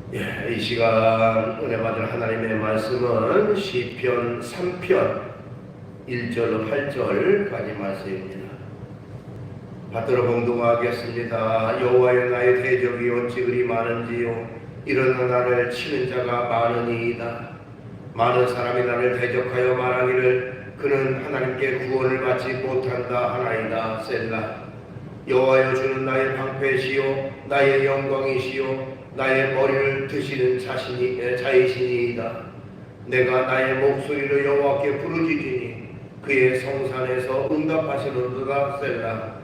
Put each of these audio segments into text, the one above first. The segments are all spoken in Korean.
이 시간 은혜 받을 하나님의 말씀은 시편 3편 1절로 8절까지 말씀입니다. 받들어 봉독하겠습니다. 여호와여, 나의 대적이 어찌 그리 많은지요. 일어나 나를 치는 자가 많으니이다. 많은 사람이 나를 대적하여 말하기를 그는 하나님께 구원을 받지 못한다 하나이다. 셀라. 여호와여, 주는 나의 방패시요 나의 영광이시요 나의 머리를 드시는 자이시니이다. 내가 나의 목소리를 여호와께 부르짖으니 그의 성산에서 응답하시는도다. 셀라.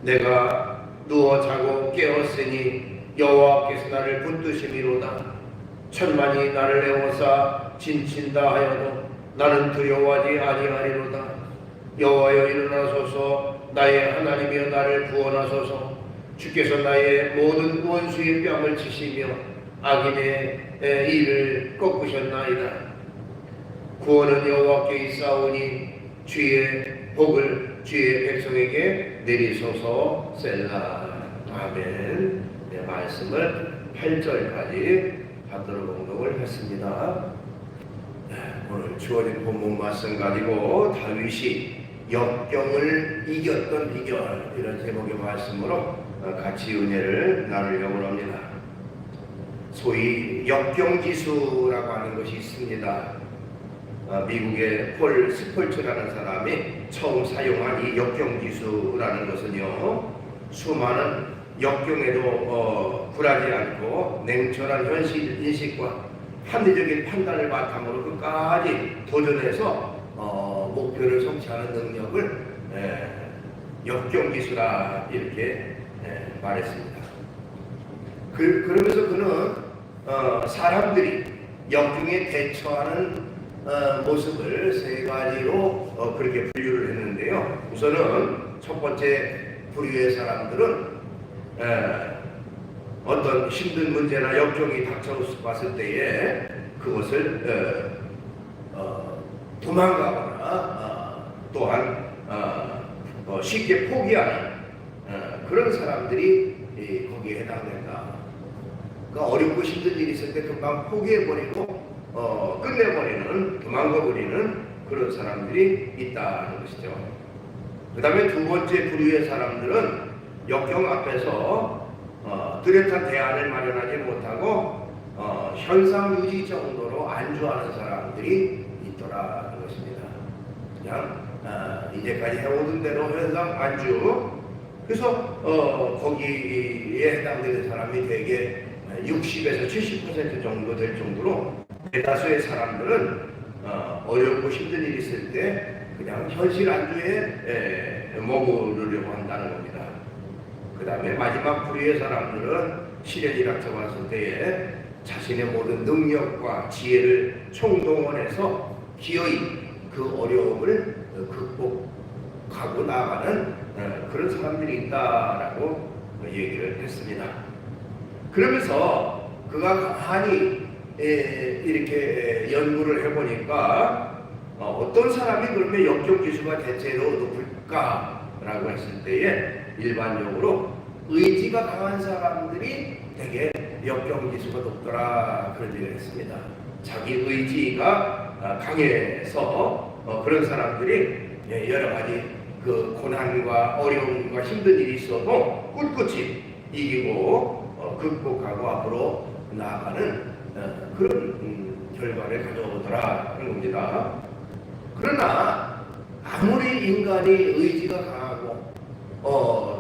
내가 누워 자고 깨었으니 여호와께서 나를 붙드심이로다. 천만이 나를 애워싸 진친다 하여도 나는 두려워하지 아니하리로다. 여호와여, 일어나소서. 나의 하나님이여, 나를 구원하소서. 주께서 나의 모든 원수의 뺨을 치시며 악인의 일을 꺾으셨나이다. 구원은 여호와께 있사오니 주의 복을 주의 백성에게 내리소서. 셀라. 아멘. 말씀을 8절까지 받들어 봉독을 했습니다. 오늘 주어진 본문 말씀 가지고 다윗이 역경을 이겼던 비결, 이런 제목의 말씀으로 같이 은혜를 나누려고 합니다. 소위 역경지수라고 하는 것이 있습니다. 미국의 폴 스폴츠라는 사람이 처음 사용한 이 역경지수라는 것은요, 수많은 역경에도 굴하지 않고 냉철한 현실 인식과 합리적인 판단을 바탕으로 끝까지 도전해서 목표를 성취하는 능력을 역경기수라 이렇게 말했습니다. 그러면서 그는 사람들이 역경에 대처하는 모습을 세 가지로 그렇게 분류를 했는데요. 우선은 첫 번째 부류의 사람들은 어떤 힘든 문제나 역경이 닥쳐왔을 때에 그것을 도망가거나 또한 쉽게 포기하는 그런 사람들이 거기에 해당된다. 그러니까 어렵고 힘든 일이 있을 때 금방 포기해버리고 끝내버리는, 도망가버리는 그런 사람들이 있다는 것이죠. 그 다음에 두 번째 부류의 사람들은 역경 앞에서 뚜렷한 대안을 마련하지 못하고 현상 유지 정도로 안주하는 사람들이 있더라는 것입니다. 그냥 이제까지 해오던 대로 현상 안주. 그래서 거기에 해당되는 사람이 대개 60에서 70% 정도 될 정도로 대다수의 사람들은 어렵고 힘든 일이 있을 때 그냥 현실 안주에 머무르려고 한다는 겁니다. 그 다음에 마지막 부류의 사람들은 시련이 닥쳐왔을 때에 자신의 모든 능력과 지혜를 총동원해서 기어이 그 어려움을 극복하고 나아가는 그런 사람들이 있다라고 얘기를 했습니다. 그러면서 그가 가만히 이렇게 연구를 해보니까 어떤 사람이 그러면 역경지수가 대체로 높을까라고 했을 때에 일반적으로 의지가 강한 사람들이 되게 역경지수가 높더라, 그런 얘기를 했습니다. 자기 의지가 강해서 그런 사람들이 여러 가지 그 고난과 어려움과 힘든 일이 있어도 꿋꿋이 이기고 극복하고 앞으로 나아가는 그런 결과를 가져오더라 하는 겁니다. 그러나 아무리 인간이 의지가 강하고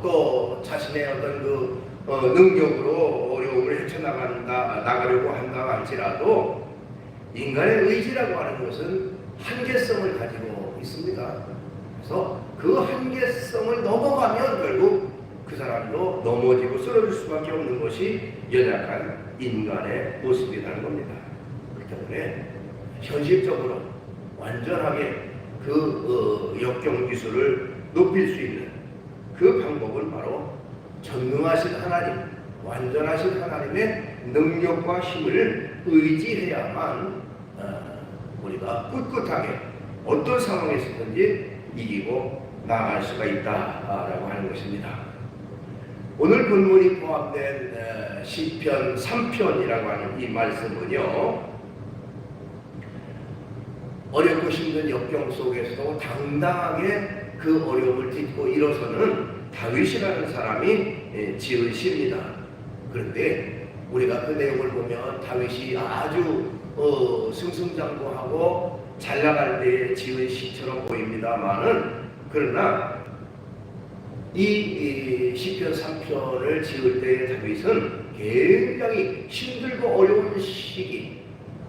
또 자신의 어떤 그 능력으로 어려움을 헤쳐나가려고 한다 할지라도 인간의 의지라고 하는 것은 한계성을 가지고 있습니다. 그래서 그 한계성을 넘어가면 결국 그 사람도 넘어지고 쓰러질 수밖에 없는 것이 연약한 인간의 모습이라는 겁니다. 그렇기 때문에 현실적으로 완전하게 그 역경지수를 높일 수 있는 그 방법은 바로 전능하신 하나님, 완전하신 하나님의 능력과 힘을 의지해야만 우리가 꿋꿋하게 어떤 상황에 있든지 이기고 나아갈 수가 있다라고 하는 것입니다. 오늘 본문이 포함된 시편 3편이라고 하는 이 말씀은요, 어렵고 힘든 역경 속에서도 당당하게 그 어려움을 딛고 일어서는 다윗이라는 사람이 지은 시입니다. 그런데 우리가 그 내용을 보면 다윗이 아주 승승장구하고 잘 나갈 때에 지은 시처럼 보입니다만은, 그러나 이 시편 3편을 지을 때의 다윗은 굉장히 힘들고 어려운 시기,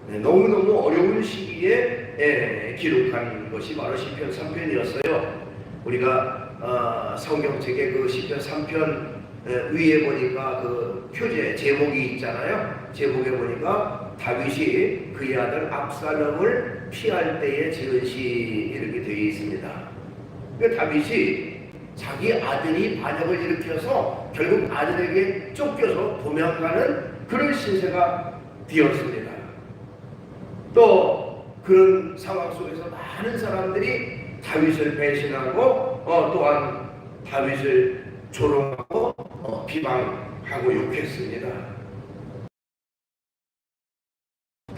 너무너무 어려운 시기에 기록한 것이 바로 시편 3편이었어요. 우리가 성경책의 그 시편 3편 위에 보니까 그 표제 제목이 있잖아요. 제목에 보니까 다윗이 그의 아들 압살롬을 피할 때에 지은 시 이렇게 되어 있습니다. 그러니까 다윗이 자기 아들이 반역을 일으켜서 결국 아들에게 쫓겨서 도망가는 그런 신세가 되었습니다. 또 그런 상황 속에서 많은 사람들이 다윗을 배신하고 또한 다윗을 조롱하고 비방하고 욕했습니다.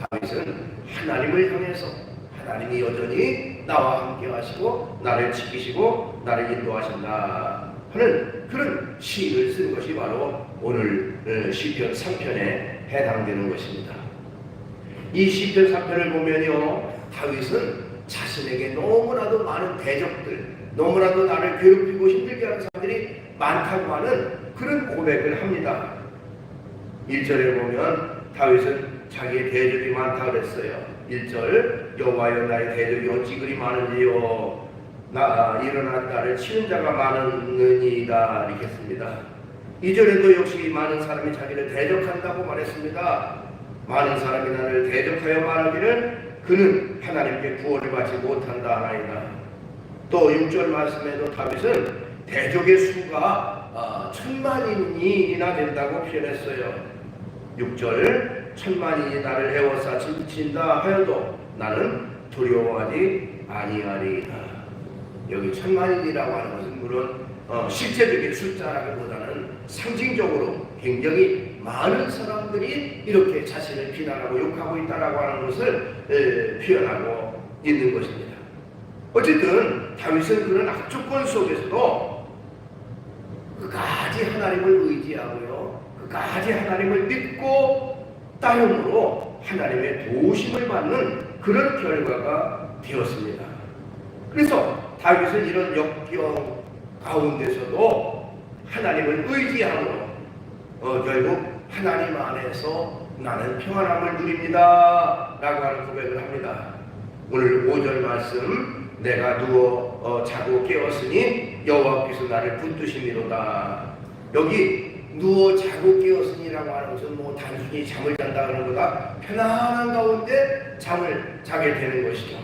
다윗은 하나님을 향해서 하나님이 여전히 나와 함께 하시고 나를 지키시고 나를 인도하신다 하는 그런 시를 쓴 것이 바로 오늘 시편 3편에 해당되는 것입니다. 이 시편 3편을 보면요, 다윗은 자신에게 너무나도 많은 대적들, 너무나도 나를 괴롭히고 힘들게 하는 사람들이 많다고 하는 그런 고백을 합니다. 1절에 보면 다윗은 자기의 대적이 많다고 그랬어요. 1절, 여호와여 나의 대적이 어찌 그리 많은지요, 일어나 나를 치는 자가 많으니이다 이렇게 했습니다. 2절에도 역시 많은 사람이 자기를 대적한다고 말했습니다. 많은 사람이 나를 대적하여 말하기를 그는 하나님께 구원을 받지 못한다 하나이다. 또 6절 말씀에도 다윗은 대적의 수가 1000만인이나 된다고 표현했어요. 6절, 1000만인이 나를 에워싸 진다 하여도 나는 두려워하지 아니하리이다. 여기 1000만인이라고 하는 것은 물론 실제적인 숫자라기보다는 상징적으로 굉장히 많은 사람들이 이렇게 자신을 비난하고 욕하고 있다라고 하는 것을 표현하고 있는 것입니다. 어쨌든 다윗은 그런 악조건 속에서도 끝까지 하나님을 의지하고요, 끝까지 하나님을 믿고 따름으로 하나님의 도우심을 받는 그런 결과가 되었습니다. 그래서 다윗은 이런 역경 가운데서도 하나님을 의지함으로 결국 하나님 안에서 나는 평안함을 누립니다 라고 하는 고백을 합니다. 오늘 5절 말씀, 내가 누워 자고 깨었으니 여호와께서 나를 붙드심이로다. 여기 누워 자고 깨었으니라고 하는 것은 뭐 단순히 잠을 잔다 하는 것보다 편안한 가운데 잠을 자게 되는 것이죠.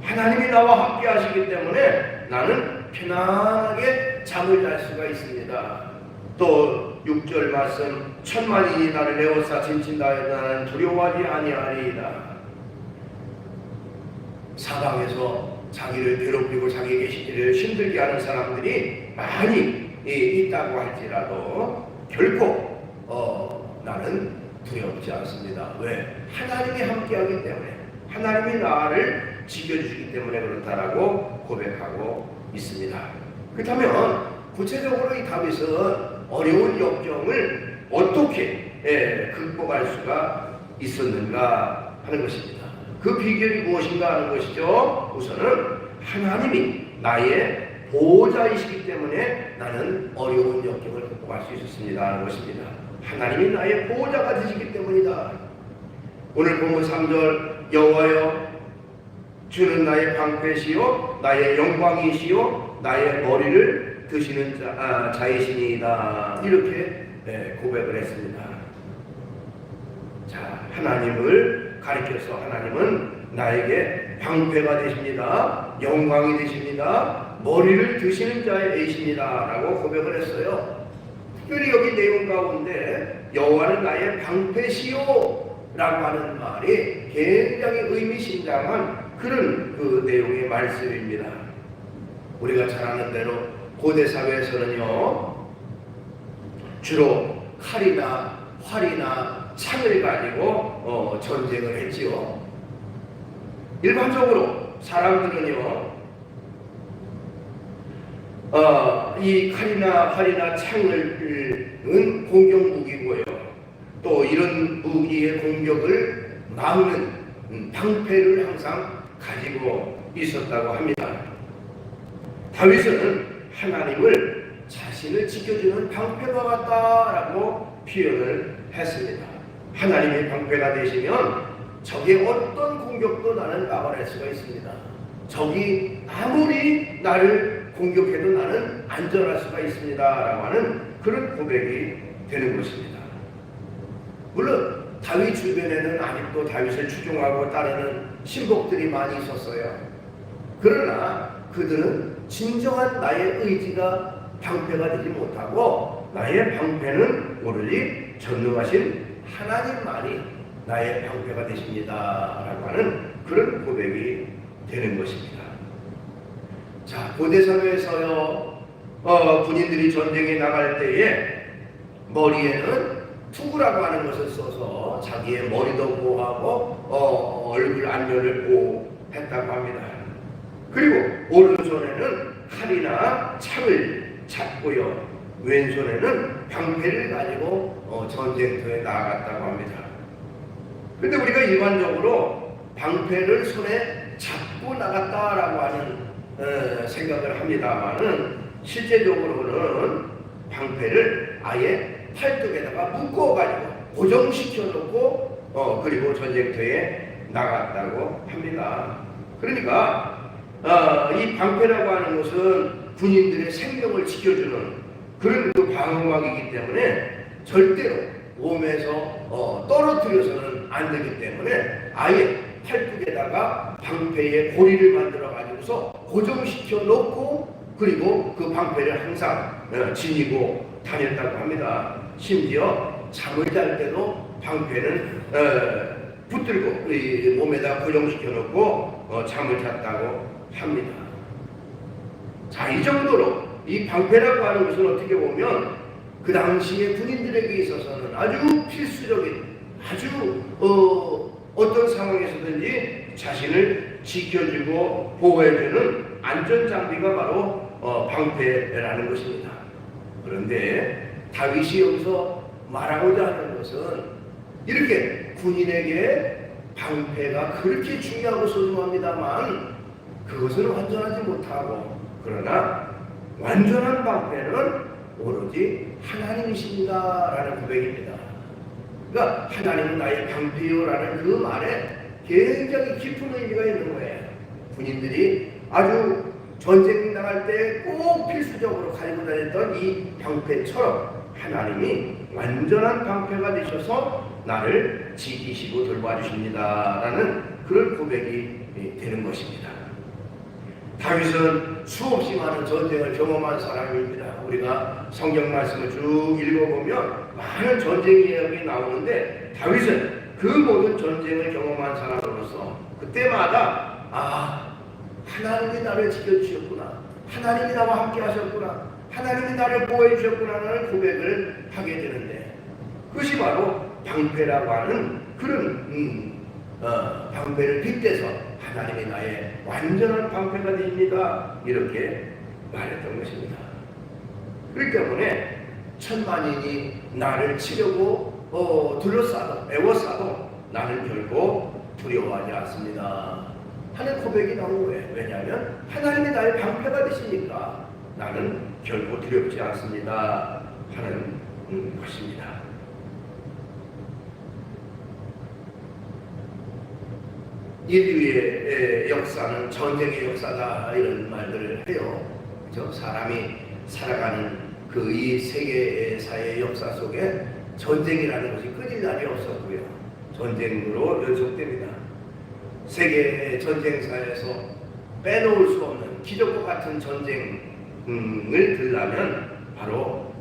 하나님이 나와 함께 하시기 때문에 나는 편안하게 잠을 잘 수가 있습니다. 또 6절 말씀, 1000만인이 나를 에워싸 진친다 하여도 나는 두려워하지 아니하리이다. 사방에서 자기를 괴롭히고 자기에게 힘들게 하는 사람들이 많이 있다고 할지라도 결코 나는 두렵지 않습니다. 왜? 하나님이 함께하기 때문에, 하나님이 나를 지켜주시기 때문에 그렇다라고 고백하고 있습니다. 그렇다면 구체적으로 이 다윗은 어려운 역경을 어떻게 극복할 수가 있었는가 하는 것입니다. 그 비결이 무엇인가 하는 것이죠. 우선은 하나님이 나의 보호자이시기 때문에 나는 어려운 역경을 극복할 수 있었습니다 하는 것입니다. 하나님이 나의 보호자가 되시기 때문이다. 오늘 본문 3절, 여호와여 주는 나의 방패시요 나의 영광이시요 나의 머리를 드시는 자이시니이다. 이렇게 고백을 했습니다. 자, 하나님을 가리켜서 하나님은 나에게 방패가 되십니다. 영광이 되십니다. 머리를 드시는 자이십니다 라고 고백을 했어요. 특별히 여기 내용 가운데 여호와는 나의 방패시요 라고 하는 말이 굉장히 의미심장한 그런 그 내용의 말씀입니다. 우리가 잘 아는 대로 고대 사회에서는요, 주로 칼이나 활이나 창을 가지고 전쟁을 했지요. 일반적으로 사람들은요, 이 칼이나 활이나 창은 공격 무기고요. 또 이런 무기의 공격을 막는 방패를 항상 가지고 있었다고 합니다. 다윗은 하나님을 자신을 지켜주는 방패와 같다라고 표현을 했습니다. 하나님의 방패가 되시면 적의 어떤 공격도 나는 막아낼 수가 있습니다. 적이 아무리 나를 공격해도 나는 안전할 수가 있습니다 라고 하는 그런 고백이 되는 것입니다. 물론 다윗 주변에는 아직도 다윗을 추종하고 따르는 신복들이 많이 있었어요. 그러나 그들은 진정한 나의 의지가 방패가 되지 못하고 나의 방패는 오로지 전능하신 하나님만이 나의 방패가 되십니다 라고 하는 그런 고백이 되는 것입니다. 자, 고대사회에서요, 군인들이 전쟁에 나갈 때에 머리에는 투구라고 하는 것을 써서 자기의 머리도 보호하고 얼굴 안면을 보호했다고 합니다. 그리고 오른손에는 칼이나 창을 잡고요, 왼손에는 방패를 가지고 전쟁터에 나아갔다고 합니다. 근데 우리가 일반적으로 방패를 손에 잡고 나갔다라고 하는 생각을 합니다만은 실제적으로는 방패를 아예 팔뚝에다가 묶어가지고 고정시켜 놓고 그리고 전쟁터에 나갔다고 합니다. 그러니까 이 방패라고 하는 것은 군인들의 생명을 지켜주는 그런 그 방어막이기 때문에 절대로 몸에서 떨어뜨려서는 안 되기 때문에 아예 팔뚝에다가 방패의 고리를 만들어 가지고서 고정시켜 놓고 그리고 그 방패를 항상 지니고 다녔다고 합니다. 심지어 잠을 잘 때도 방패는 붙들고 몸에다 고정시켜 놓고 잠을 잤다고 합니다. 자, 이 정도로 이 방패라고 하는 것은 어떻게 보면 그 당시의 군인들에게 있어서는 아주 필수적인, 아주 어떤 상황에서든지 자신을 지켜주고 보호해주는 안전장비가 바로 방패라는 것입니다. 그런데 다윗이 여기서 말하고자 하는 것은 이렇게 군인에게 방패가 그렇게 중요하고 소중합니다만 그것은 완전하지 못하고, 그러나 완전한 방패는 오로지 하나님이십니다라는 고백입니다. 그러니까 하나님은 나의 방패요라는 그 말에 굉장히 깊은 의미가 있는 거예요. 군인들이 아주 전쟁 나갈 때 꼭 필수적으로 가지고 다녔던 이 방패처럼 하나님이 완전한 방패가 되셔서 나를 지키시고 돌봐주십니다라는 그런 고백이 되는 것입니다. 다윗은 수없이 많은 전쟁을 경험한 사람입니다. 우리가 성경 말씀을 쭉 읽어보면 많은 전쟁 이야기 나오는데 다윗은 그 모든 전쟁을 경험한 사람으로서 그때마다 하나님이 나를 지켜주셨구나, 하나님이 나와 함께 하셨구나, 하나님이 나를 보호해 주셨구나라는 고백을 하게 되는데 그것이 바로 방패라고 하는 그런 방패를 빗대서 하나님이 나의 완전한 방패가 됩니다 이렇게 말했던 것입니다. 그렇기 때문에 천만인이 나를 치려고 둘러싸도 애워싸도 나는 결코 두려워하지 않습니다 하는 고백이 나온 거예요. 왜냐하면 하나님이 나의 방패가 되시니까 나는 결코 두렵지 않습니다 하는 것입니다. 인류의 역사는 전쟁의 역사다 이런 말들을 해요. 그렇죠? 사람이 살아가는 그 이 세계사의 역사 속에 전쟁이라는 것이 끊일 날이 없었고요. 전쟁으로 연속됩니다. 세계 전쟁사에서 빼놓을 수 없는 기적과 같은 전쟁을 들라면 바로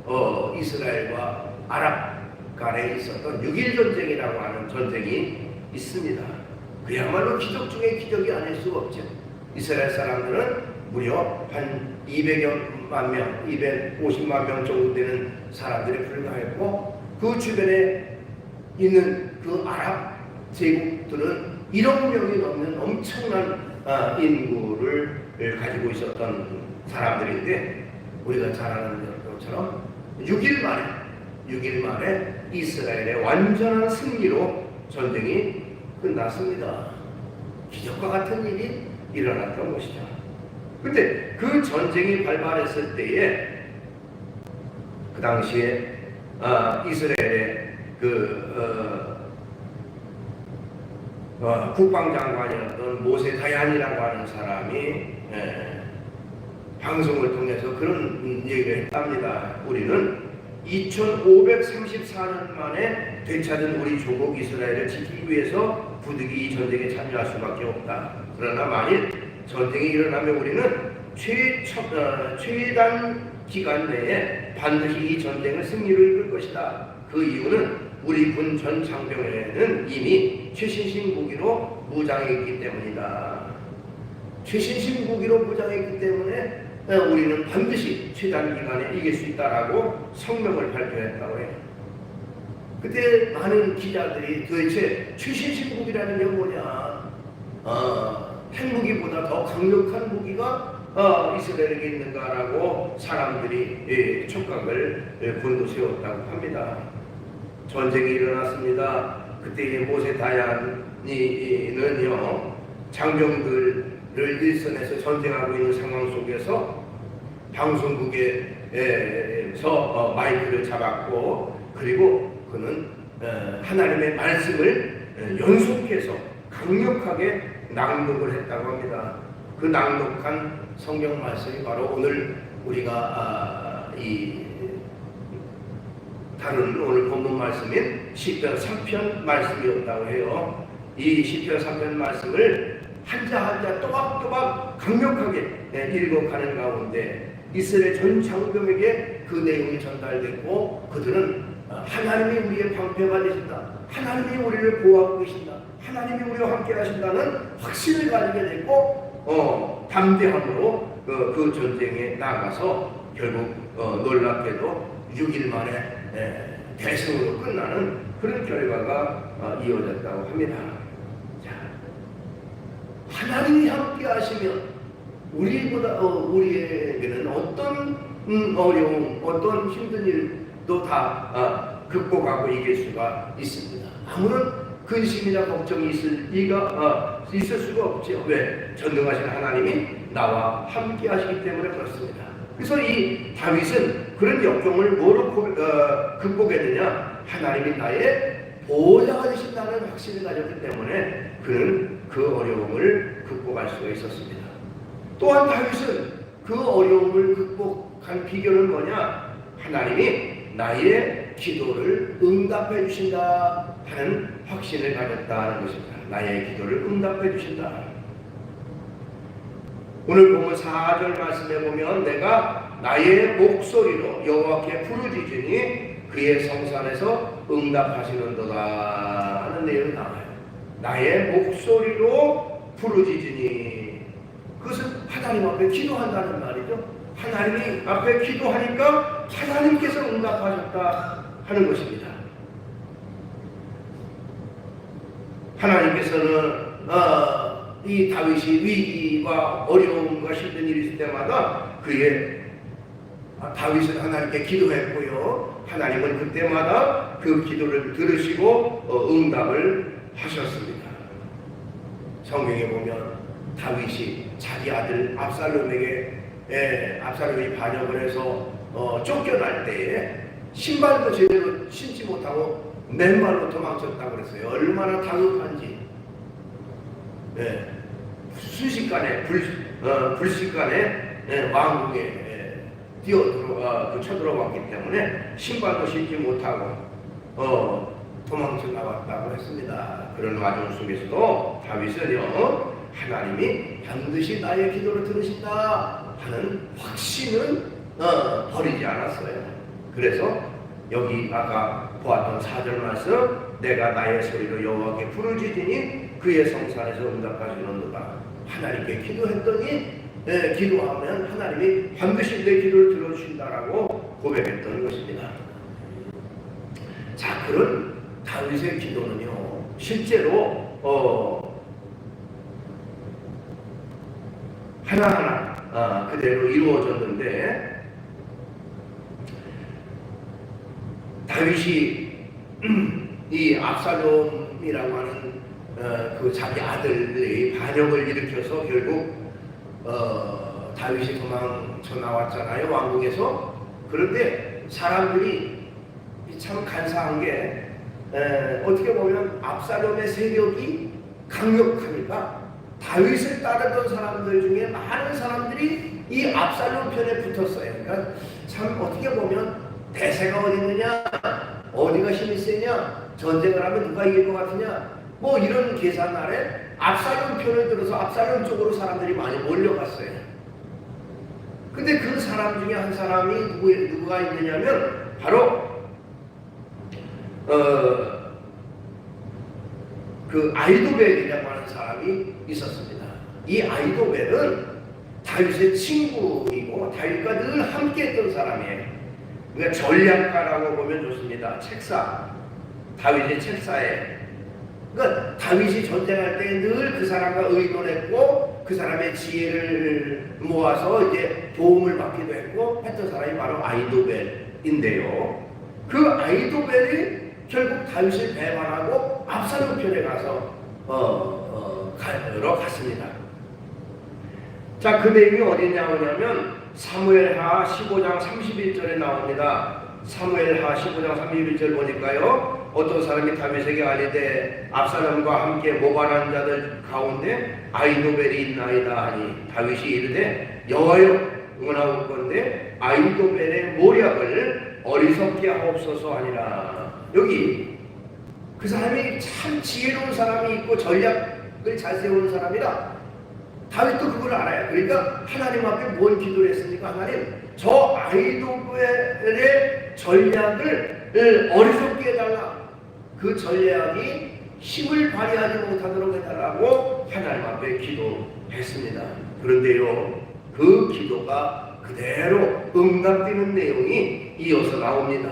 이스라엘과 아랍 간에 있었던 6.1 전쟁이라고 하는 전쟁이 있습니다. 그야말로 기적 중에 기적이 아닐 수가 없죠. 이스라엘 사람들은 무려 한 200여만 명, 250만 명 정도 되는 사람들이 불과했고 그 주변에 있는 그 아랍 제국들은 1억 명이 넘는 엄청난 인구를 가지고 있었던 사람들인데 우리가 잘 아는 것처럼 6일 만에 이스라엘의 완전한 승리로 전쟁이 끝났습니다. 기적과 같은 일이 일어났던 것이죠. 근데 그 전쟁이 발발했을 때에 그 당시에 이스라엘의 국방장관이었던 모세 다얀이라고 하는 사람이 방송을 통해서 그런 얘기를 했답니다. 우리는 2534년 만에 되찾은 우리 조국 이스라엘을 지키기 위해서 부득이 이 전쟁에 참여할 수밖에 없다. 그러나 만일 전쟁이 일어나면 우리는 최단 기간 내에 반드시 이 전쟁을 승리로 이끌 것이다. 그 이유는 우리 군 전 장병에는 이미 최신식 무기로 무장했기 때문이다. 최신식 무기로 무장했기 때문에 우리는 반드시 최단 기간에 이길 수 있다라고 성명을 발표했다고 해요. 그때 많은 기자들이 도대체 최신식 무기라는 게 뭐냐? 핵무기보다 더 강력한 무기가 이스라엘에게 있는가라고 사람들이 촉각을 곤두세웠다고 합니다. 전쟁이 일어났습니다. 그때 모세 다얀이는요 장병들을 일선에서 전쟁하고 있는 상황 속에서 방송국에서 마이크를 잡았고 그리고 그는 하나님의 말씀을 연속해서 강력하게 낭독을 했다고 합니다. 그 낭독한 성경 말씀이 바로 오늘 우리가 다룬 오늘 본문 말씀인 시편 3편 말씀이었다고 해요. 이 시편 3편 말씀을 한자 한자 또박또박 강력하게 읽어가는 가운데 이스라엘 전 장병에게 그 내용이 전달됐고 그들은 하나님이 우리의 방패가 되신다. 하나님이 우리를 보호하고 계신다. 하나님이 우리와 함께 하신다는 확신을 가지게 됐고 담대함으로 그 전쟁에 나가서 결국 놀랍게도 6일 만에 대승으로 끝나는 그런 결과가 이어졌다고 합니다. 자, 하나님이 함께 하시면 우리에게는 어떤 어려움, 어떤 힘든 일도 다 극복하고 이길 수가 있습니다. 아무런 근심이나 걱정이 있을 수가 없죠. 왜? 전능하신 하나님이 나와 함께 하시기 때문에 그렇습니다. 그래서 이 다윗은 그런 역경을 뭐로 극복했느냐? 하나님이 나의 보호자가 되신다는 확신을 가졌기 때문에 그는 그 어려움을 극복할 수가 있었습니다. 또한 다윗은 그 어려움을 극복한 비결은 뭐냐? 하나님이 나의 기도를 응답해 주신다 하는 확신을 가졌다는 것입니다. 나의 기도를 응답해 주신다. 오늘 보면 4절 말씀에 보면 내가 나의 목소리로 여호와께 부르짖으니 그의 성산에서 응답하시는도다 하는 내용이 나와요. 나의 목소리로 부르짖으니 그것은 하나님 앞에 기도한다는 말이죠. 하나님 앞에 기도하니까 하나님께서 응답하셨다 하는 것입니다. 하나님께서는 이 다윗이 위기와 어려움과 힘든 일이 있을 때마다 다윗은 하나님께 기도했고요. 하나님은 그때마다 그 기도를 들으시고 응답을 하셨습니다. 성경에 보면 다윗이 자기 아들 압살롬이 반역을 해서 쫓겨날 때에 신발도 제대로 신지 못하고 맨발로 도망쳤다고 그랬어요. 얼마나 다급한지. 순식간에 불식간에 왕궁에 쳐들어왔기 때문에 신발도 신지 못하고 도망쳐 나왔다고 했습니다. 그런 와중 속에서도 다윗은요 하나님이 반드시 나의 기도를 들으신다 하는 확신은 버리지 않았어요. 그래서 여기 아까 보았던 4절 말씀 내가 나의 소리로 여호와께 부르짖으니 그의 성산에서 응답하시는도다. 하나님께 기도했더니 기도하면 하나님이 반드시 내 기도를 들어주신다라고 고백했던 것입니다. 자, 그런 다윗의 기도는요, 실제로 하나하나 그대로 이루어졌는데, 다윗이 이 압살롬이라고 하는 그 자기 아들의 반역을 일으켜서 결국 다윗이 도망쳐 나왔잖아요, 왕궁에서. 그런데 사람들이 참 간사한 게 어떻게 보면 압살롬의 세력이 강력하니까 다윗을 따르던 사람들 중에 많은 사람들이 이 압살롬 편에 붙었어요. 그러니까 참 어떻게 보면 대세가 어디 있느냐, 어디가 힘이 세냐, 전쟁을 하면 누가 이길 것 같으냐, 뭐 이런 계산 아래 압살롬 편을 들어서 압살롬 쪽으로 사람들이 많이 몰려갔어요. 근데 그 사람 중에 한 사람이 누가 있느냐면 바로 그 아이도벨이라고 하는 사람이 있었습니다. 이 아이도벨은 다윗의 친구이고 다윗과 늘 함께했던 사람이에요. 그러니까 전략가라고 보면 좋습니다. 책사, 다윗의 책사에. 그러니까 다윗이 전쟁할 때 늘 그 사람과 의논했고 그 사람의 지혜를 모아서 이제 도움을 받기도 했고 했던 사람이 바로 아이도벨인데요. 그 아이도벨이 결국 다윗을 배반하고 압살롬 편에 가서 갔습니다. 자, 그 내용이 어디 나오냐면 사무엘하 15장 31절에 나옵니다. 사무엘하 15장 31절 보니까요, 어떤 사람이 다윗에게 아뢰되 압살롬과 함께 모반한 자들 가운데 아이도벨이 있나이다 하니 다윗이 이르되 여호와여 응원하옵건대 아이도벨의 모략을 어리석게 하옵소서 하니라. 여기 그 사람이 참 지혜로운 사람이 있고 전략을 잘 세우는 사람이라 다윗도 그걸 알아요. 그러니까 하나님 앞에 뭔 기도를 했습니까? 하나님, 저 아이도벨의 전략을 어리석게 해달라. 그 전략이 힘을 발휘하지 못하도록 해달라고 하나님 앞에 기도했습니다. 그런데요, 그 기도가 그대로 응답되는 내용이 이어서 나옵니다.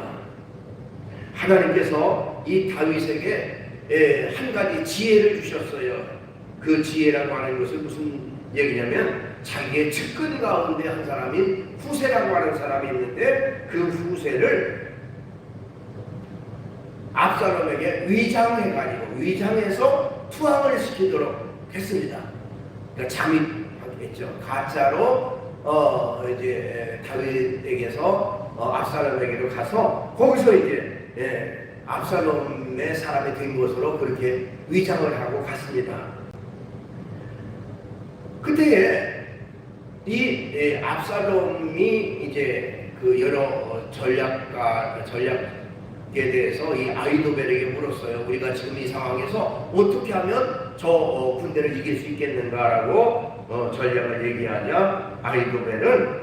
하나님께서 이 다윗에게 한 가지 지혜를 주셨어요. 그 지혜라고 하는 것은 무슨 얘기냐면 자기의 측근 가운데 한 사람인 후세라고 하는 사람이 있는데 그 후세를 압살롬에게 위장해서 투항을 시키도록 했습니다. 그러니까 잠입했죠. 가짜로 이제 다윗에게서 압살롬에게로 가서 거기서 이제 압살롬의 사람이 된 것으로 그렇게 위장을 하고 갔습니다. 그때에 이 압살롬이 이제 그 여러 전략에 대해서 이 아이도벨에게 물었어요. 우리가 지금 이 상황에서 어떻게 하면 저 군대를 이길 수 있겠는가라고 전략을 얘기하자 아이도벨은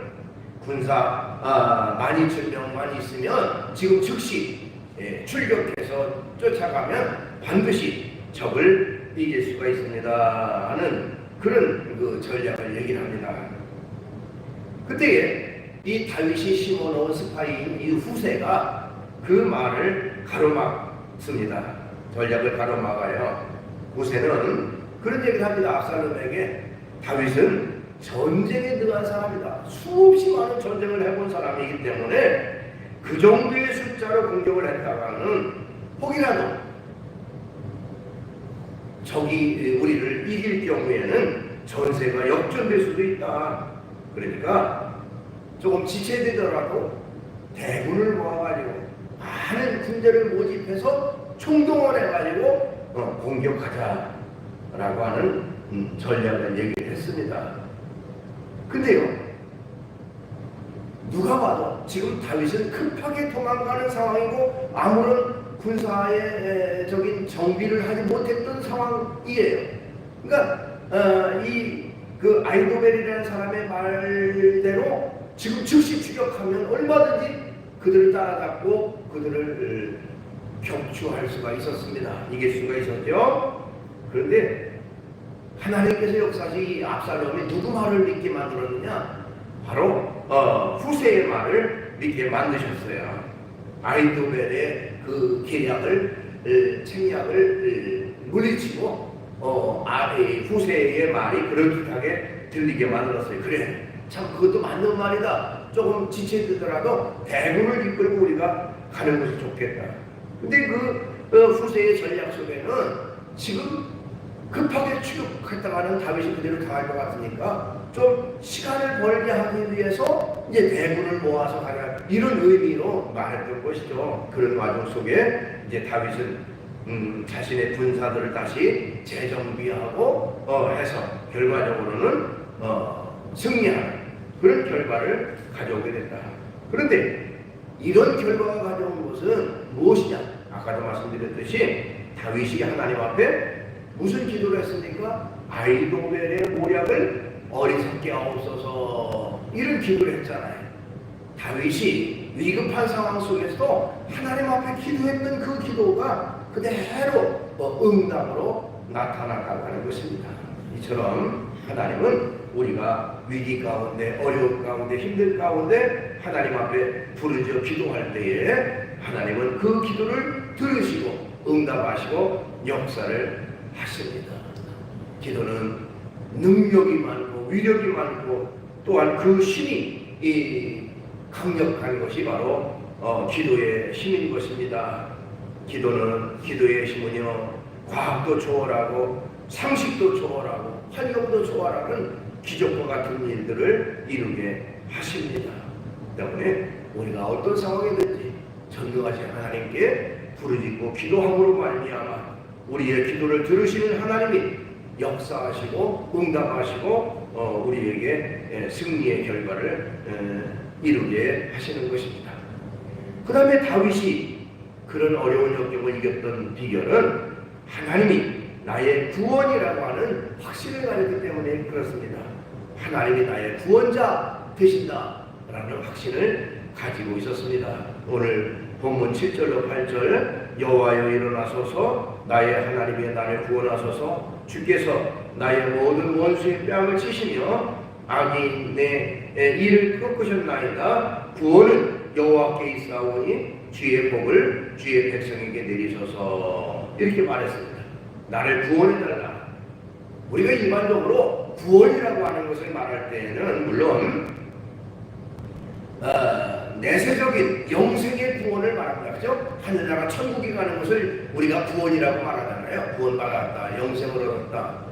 군사 12,000명만 있으면 지금 즉시 출격해서 쫓아가면 반드시 적을 이길 수가 있습니다 하는 그런 그 전략을 얘기를 합니다. 그때에 이 다윗이 심어놓은 스파이인 이 후세가 그 말을 가로막습니다. 전략을 가로막아요. 후세는 그런 얘기를 합니다. 압살롬에게 다윗은 전쟁에 능한 사람이다. 수없이 많은 전쟁을 해본 사람이기 때문에 그 정도의 숫자로 공격을 했다가는 혹이라도 적이 우리를 이길 경우에는 전세가 역전될 수도 있다. 그러니까 조금 지체되더라도 대군을 모아가지고 많은 군대를 모집해서 총동원해가지고 공격하자라고 하는 전략을 얘기를 했습니다. 근데요, 누가 봐도 지금 다윗은 급하게 도망가는 상황이고 아무런 군사의 적인 정비를 하지 못했던 상황이에요. 그러니까 그 아이도벨이라는 사람의 말대로 지금 즉시 추격하면 얼마든지 그들을 따라잡고 그들을 격추할 수가 있었습니다. 이길 수가 있었죠. 그런데 하나님께서 역사시 압살롬이 누구 말을 믿게 만들었느냐? 바로 후세의 말을 믿게 만드셨어요. 아히도벨의 그 계략을 책략을 물리치고 후세의 말이 그럴듯하게 들리게 만들었어요. 그래, 참 그것도 맞는 말이다. 조금 지체되더라도 대군을 이끌고 우리가 가는 것이 좋겠다. 근데 그 후세의 전략 속에는 지금 급하게 추격했다가는 다윗이 그대로 당할 것 같으니까 좀 시간을 벌게 하기 위해서 이제 대군을 모아서 가라, 이런 의미로 말했던 것이죠. 그런 와중 속에 이제 다윗은 자신의 군사들을 다시 재정비하고 해서 결과적으로는 승리하는 그런 결과를 가져오게 됐다. 그런데 이런 결과가 가져온 것은 무엇이냐? 아까도 말씀드렸듯이 다윗이 하나님 앞에 무슨 기도를 했습니까? 아히도벨의 모략을 어리석게 하옵소서, 이런 기도를 했잖아요. 다윗이 위급한 상황 속에서도 하나님 앞에 기도했던 그 기도가 그대로 응답으로 나타났다고 하는 것입니다. 이처럼 하나님은 우리가 위기 가운데, 어려움 가운데, 힘든 가운데 하나님 앞에 부르짖어 기도할 때에 하나님은 그 기도를 들으시고 응답하시고 역사를 하십니다. 기도는 능력이 많고 위력이 많고 또한 그 힘이 강력한 것이 바로 기도의 힘인 것입니다. 기도의 힘은요, 과학도 초월하고 상식도 초월하고 환경도 초월하는 기적과 같은 일들을 이루게 하십니다. 때문에 우리가 어떤 상황이든지 전능하신 하나님께 부르짖고 기도함으로 말미암아 우리의 기도를 들으시는 하나님이 역사하시고 응답하시고 우리에게 승리의 결과를 이루게 하시는 것입니다. 그 다음에 다윗이 그런 어려운 역경을 이겼던 비결은 하나님이 나의 구원이라고 하는 확신을 가졌기 때문에 그렇습니다. 하나님이 나의 구원자 되신다라는 확신을 가지고 있었습니다. 오늘 본문 7절로 8절, 여호와여 일어나소서, 나의 하나님의 나를 구원하소서, 주께서 나의 모든 원수의 뺨을 치시며 악인의 이를 꺾으셨나이다. 구원은 여호와께 있사오니 주의 복을 주의 백성에게 내리소서, 이렇게 말했습니다. 나를 구원해달라. 우리가 일반적으로 구원이라고 하는 것을 말할 때에는 물론 내세적인 영생의 구원을 말합니다. 그죠? 하늘나라 천국에 가는 것을 우리가 구원이라고 말하잖아요. 구원받았다, 영생을 얻었다.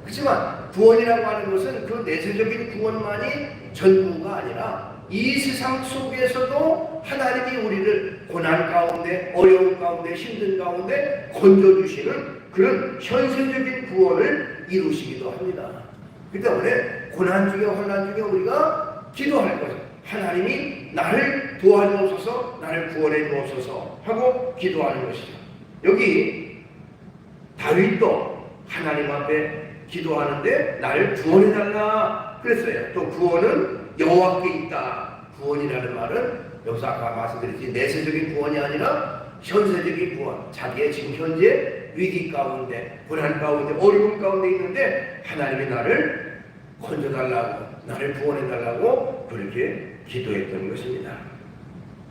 그렇지만 구원이라고 하는 것은 그 내세적인 구원만이 전부가 아니라 이 세상 속에서도 하나님이 우리를 고난 가운데, 어려움 가운데, 힘든 가운데 건져주시는 그런 현세적인 구원을 이루시기도 합니다. 그렇기 때문에 고난 중에 환난 중에 우리가 기도할 거죠. 하나님이 나를 도와주옵소서, 나를 구원해 주옵소서 하고 기도하는 것이죠. 여기 다윗도 하나님 앞에 기도하는데 나를 구원해 달라 그랬어요. 또 구원은 여호와께 있다. 구원이라는 말은 여기서 아까 말씀드렸지, 내세적인 구원이 아니라 현세적인 구원. 자기의 지금 현재 위기 가운데, 고난 가운데, 어려움 가운데 있는데 하나님이 나를 건져달라고, 나를 구원해달라고 그렇게 기도했던 것입니다.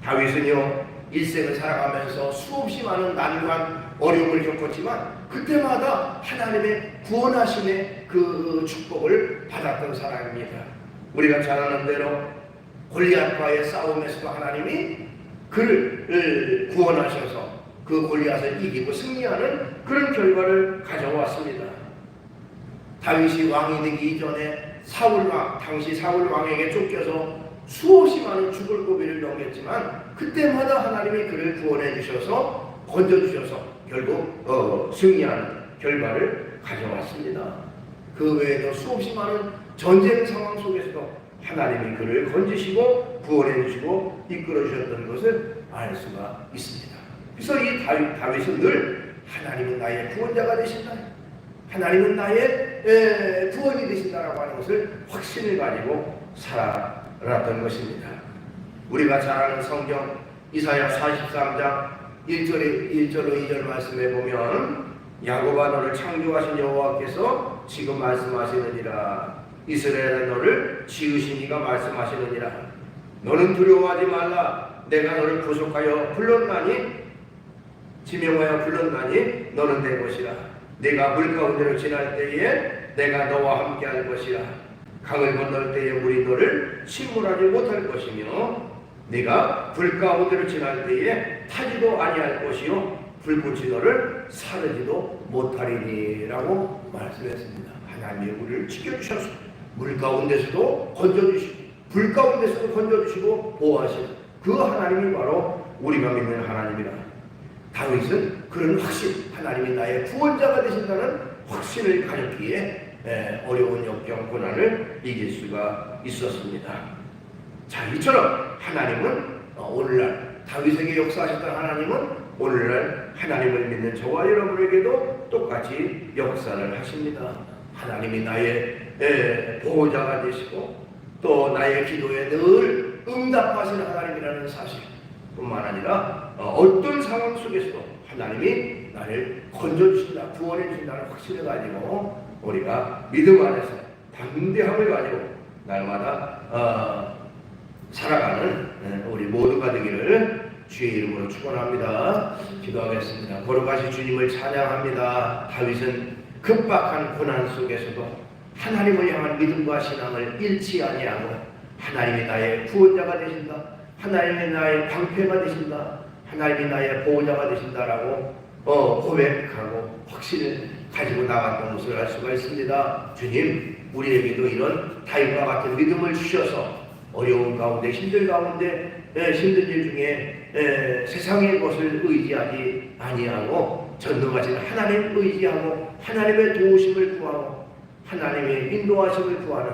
다윗은요, 일생을 살아가면서 수없이 많은 난관, 어려움을 겪었지만 그때마다 하나님의 구원하심의 그 축복을 받았던 사람입니다. 우리가 잘 아는 대로 골리앗과의 싸움에서도 하나님이 그를 구원하셔서 그 골리앗을 이기고 승리하는 그런 결과를 가져왔습니다. 다윗이 왕이 되기 이전에 당시 사울 왕에게 쫓겨서 수없이 많은 죽을 고비를 넘겼지만 그때마다 하나님이 그를 구원해 주셔서 건져주셔서 결국 승리하는 결과를 가져왔습니다. 그 외에도 수없이 많은 전쟁 상황 속에서도 하나님이 그를 건지시고 구원해 주시고 이끌어 주셨던 것을 알 수가 있습니다. 그래서 이 다윗은 늘 하나님은 나의 구원자가 되신다, 하나님은 나의 구원이 되신다라고 하는 것을 확신을 가지고 살아났던 것입니다. 우리가 잘 아는 성경 이사야 43장 1절로 2절 말씀에 보면 야곱아 너를 창조하신 여호와께서 지금 말씀하시느니라. 이스라엘아 너를 지으신 이가 말씀하시느니라. 너는 두려워하지 말라. 내가 너를 구속하여 불렀나니 지명하여 불렀나니 너는 내 것이라. 내가 물 가운데로 지날 때에 내가 너와 함께 할 것이라. 강을 건널 때에 물이 너를 침몰하지 못할 것이며 네가 불 가운데로 지날 때에 타지도 아니할 것이요 불꽃이 너를 사르지도 못하리니라고 말씀했습니다. 하나님이 우리를 지켜주셔서 물 가운데서도 건져주시고 불 가운데서도 건져주시고 보호하시는 그 하나님이 바로 우리가 믿는 하나님이다. 다윗은 그런 확신, 하나님이 나의 구원자가 되신다는 확신을 가졌기에 어려운 역경 고난을 이길 수가 있었습니다. 자, 이처럼 하나님은 오늘날 다윗에게 역사하셨던 하나님은 오늘날 하나님을 믿는 저와 여러분에게도 똑같이 역사를 하십니다. 하나님이 나의 보호자가 되시고 또 나의 기도에 늘 응답하시는 하나님이라는 사실 뿐만 아니라 어떤 상황 속에서도 하나님이 나를 건져주신다, 구원해 주신다는 확신을 가지고 우리가 믿음 안에서 담대함을 가지고 날마다 살아가는 우리 모두가 되기를 주의 이름으로 축원합니다. 기도하겠습니다. 거룩하신 주님을 찬양합니다. 다윗은 급박한 고난 속에서도 하나님을 향한 믿음과 신앙을 잃지 아니하고 하나님이 나의 구원자가 되신다, 하나님이 나의 방패가 되신다, 하나님이 나의 보호자가 되신다라고 고백하고 확신을 가지고 나갔던 것을 알 수가 있습니다. 주님, 우리에게도 이런 다윗과 같은 믿음을 주셔서 어려운 가운데, 힘든 가운데, 힘든 일 중에 세상의 것을 의지하지 아니하고 전능하신 하나님 의지하고 하나님의 도우심을 구하고 하나님의 인도하심을 구하는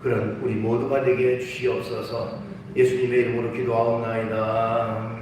그런 우리 모두가 되게 주시옵소서. 예수님의 이름으로 기도하옵나이다.